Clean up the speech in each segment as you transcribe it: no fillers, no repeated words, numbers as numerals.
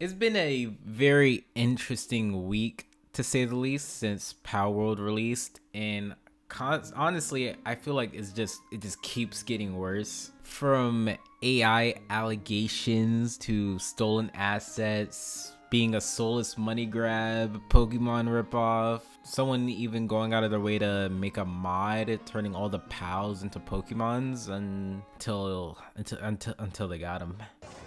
It's been a very interesting week, to say the least, since Palworld released, and honestly, I feel like it just keeps getting worse. From AI allegations to stolen assets, being a soulless money grab, Pokemon ripoff, someone even going out of their way to make a mod turning all the pals into Pokemons until they got them.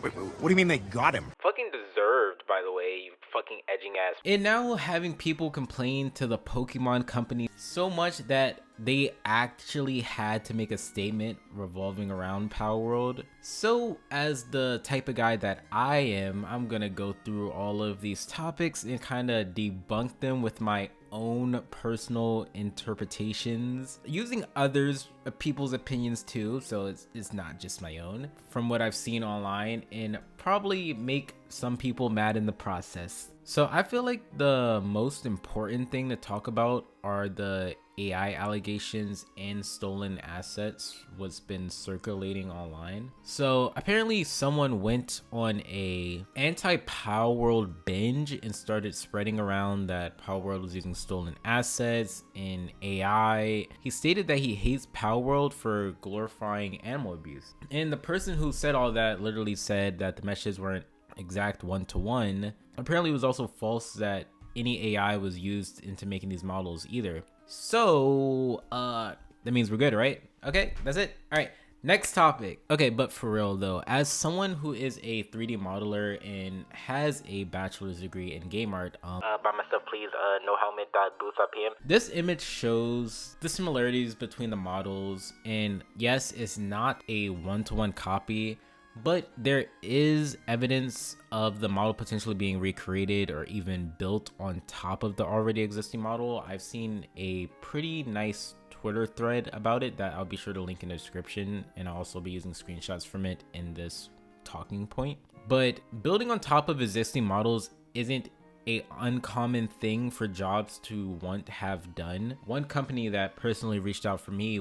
Wait, what do you mean they got him? Fucking deserved, by the way, you fucking edging ass. And now having people complain to the Pokemon company so much that they actually had to make a statement revolving around Palworld. So as the type of guy that I am, I'm gonna go through all of these topics and kind of debunk them with my own personal interpretations, using others people's opinions too, so it's not just my own, from what I've seen online, and probably make some people mad in the process. So I feel like the most important thing to talk about are the AI allegations and stolen assets what's been circulating online. So apparently someone went on a anti-Palworld binge and started spreading around that Palworld was using stolen assets and AI. He stated that he hates Palworld for glorifying animal abuse. And the person who said all that literally said that the messages weren't exact one-to-one. Apparently it was also false that any AI was used into making these models either. So that means we're good, right? Okay, that's it. All right, next topic. Okay, but for real though, as someone who is a 3D modeler and has a bachelor's degree in game art, by myself, please, nohelmet.booth.pm. This image shows the similarities between the models, and yes, it's not a one-to-one copy, but there is evidence of the model potentially being recreated or even built on top of the already existing model. I've seen a pretty nice Twitter thread about it that I'll be sure to link in the description, and I'll also be using screenshots from it in this talking point. But building on top of existing models isn't a uncommon thing for jobs to want to have done. One company that personally reached out for me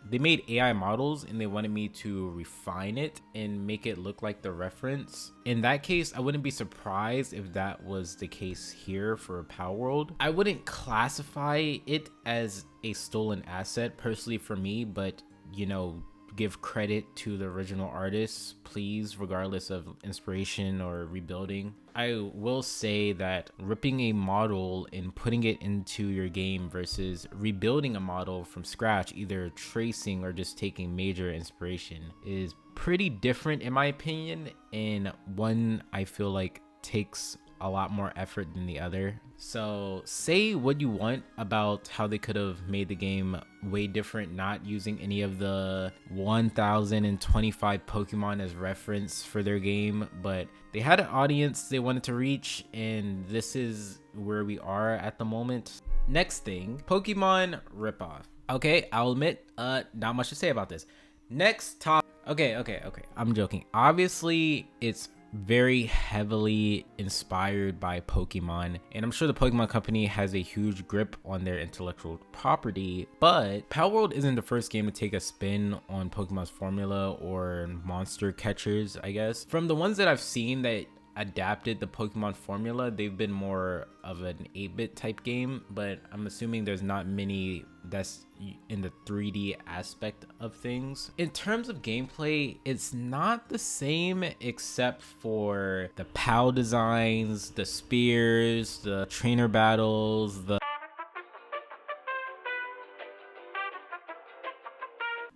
they made AI models and they wanted me to refine it and make it look like the reference. In that case, I wouldn't be surprised if that was the case here for Palworld. I wouldn't classify it as a stolen asset personally for me, but you know, give credit to the original artists, please, regardless of inspiration or rebuilding. I will say that ripping a model and putting it into your game versus rebuilding a model from scratch, either tracing or just taking major inspiration, is pretty different in my opinion, and one I feel like takes a lot more effort than the other. So say what you want about how they could have made the game way different, not using any of the 1025 Pokemon as reference for their game, but they had an audience they wanted to reach, and this is where we are at the moment. Next thing, Pokemon ripoff. Okay, I'll admit, not much to say about this. Next topic. Okay, I'm joking. Obviously, it's very heavily inspired by Pokemon, and I'm sure the Pokemon company has a huge grip on their intellectual property, but Palworld isn't the first game to take a spin on Pokemon's formula or monster catchers, I guess. From the ones that I've seen that adapted the Pokemon formula, they've been more of an 8-bit type game, but I'm assuming there's not many that's in the 3D aspect of things. In terms of gameplay, it's not the same except for the PAL designs, the spears, the trainer battles,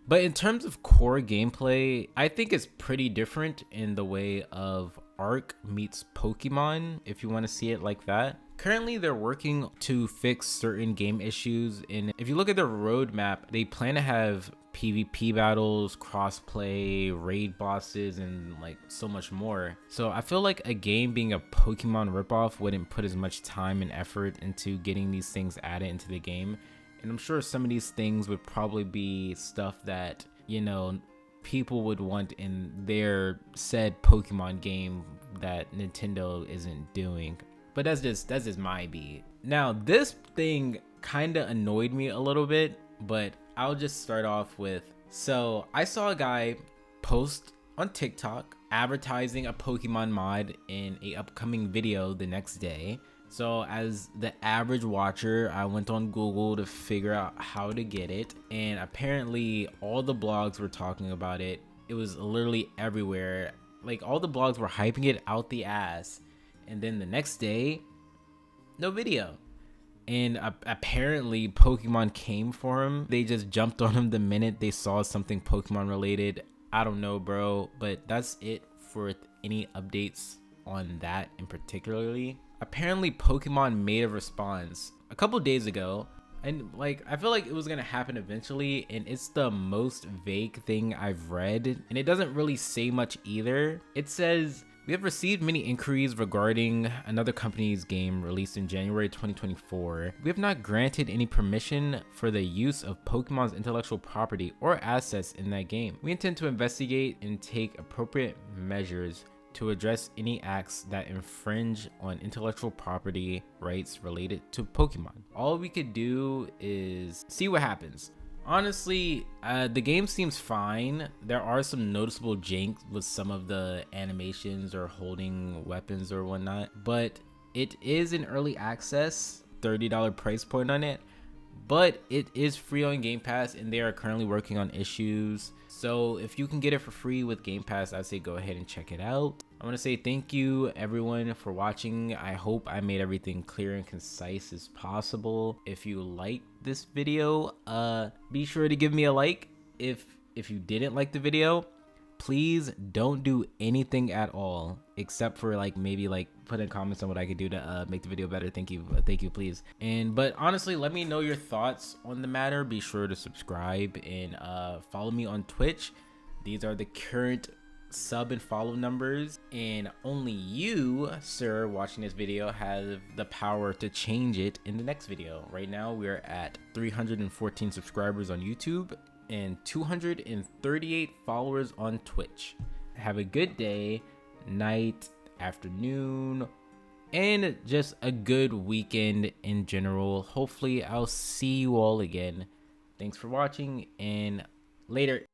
But in terms of core gameplay, I think it's pretty different in the way of Arc meets Pokemon, if you want to see it like that. Currently, they're working to fix certain game issues, and if you look at their roadmap, they plan to have PvP battles, crossplay, raid bosses, and like so much more. So I feel like a game being a Pokemon ripoff wouldn't put as much time and effort into getting these things added into the game. And I'm sure some of these things would probably be stuff that, you know, people would want in their said Pokemon game that Nintendo isn't doing. But that's just my beat. Now, this thing kind of annoyed me a little bit, but I'll just start off with, so I saw a guy post on TikTok advertising a Pokemon mod in a upcoming video the next day. So as the average watcher, I went on Google to figure out how to get it, and apparently all the blogs were talking about it. It was literally everywhere. Like, all the blogs were hyping it out the ass, and then the next day, no video. And apparently Pokemon came for him. They just jumped on him the minute they saw something Pokemon related. I don't know, bro, but that's it for any updates on that in particularly. Apparently Pokemon made a response a couple days ago, and like, I feel like it was gonna happen eventually, and it's the most vague thing I've read, and it doesn't really say much either. It says, "We have received many inquiries regarding another company's game released in January 2024. We have not granted any permission for the use of Pokemon's intellectual property or assets in that game. We intend to investigate and take appropriate measures to address any acts that infringe on intellectual property rights related to Pokemon." All we could do is see what happens. Honestly, the game seems fine. There are some noticeable jank with some of the animations or holding weapons or whatnot, but it is in early access, $30 price point on it, but it is free on Game Pass, and they are currently working on issues. So if you can get it for free with Game Pass, I'd say go ahead and check it out. I want to say thank you everyone for watching. I hope I made everything clear and concise as possible. If you liked this video, be sure to give me a like. If you didn't like the video, please don't do anything at all except for like maybe like put in comments on what I could do to make the video better. Thank you, please. But honestly, let me know your thoughts on the matter. Be sure to subscribe and follow me on Twitch. These are the current sub and follow numbers, and only you, sir, watching this video have the power to change it in the next video. Right now we are at 314 subscribers on YouTube and 238 followers on Twitch. Have a good day, night, afternoon, and just a good weekend in general. Hopefully I'll see you all again. Thanks for watching, and later.